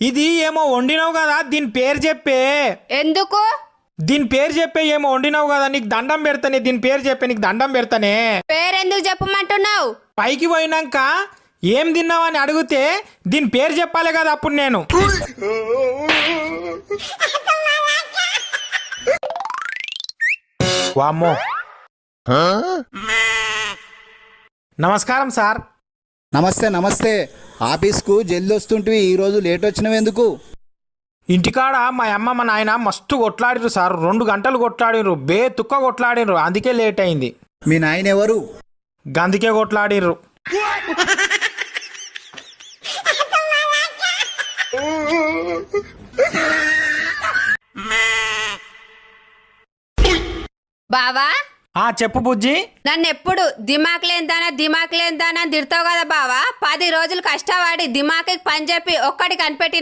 ఇది ఏమో వండినావు కదా, దీని పేరు చెప్పే. ఎందుకు? దీని పేరు చెప్పే. ఏమో వండినావు కదా, నీకు దండం పెడతానే. దీని పేరు చెప్పే, నీకు దండం పెడతానే. పేరెందుకు చెప్పమంటున్నావు? పైకి పోయినాక ఏం తిన్నావని అడిగితే దీని పేరు చెప్పాలి కదా అప్పుడు నేను. వామ్మో. నమస్కారం సార్. నమస్తే నమస్తే. ఆఫీస్కు జల్ది వస్తుంటివి, ఈరోజు లేట్ వచ్చినవెందుకు? ఇంటికాడ మా అమ్మ మా నాయన మస్తు కొట్లాడిరు సార్. 2 గంటలు కొట్లాడిరు, తుక్క కొట్లాడిరు. అందుకే లేట్ అయింది. మీ నాయన ఎవరు? గందుకే కొట్లాడిర్రు. బావా, చెప్పు బుజ్జి. నన్ను ఎప్పుడు దిమాక్ లేందానా అని తిడతావు కదా బావా. 10 రోజులు కష్టపడి దిమాకి పని చెప్పి ఒక్కటి కనిపెట్టి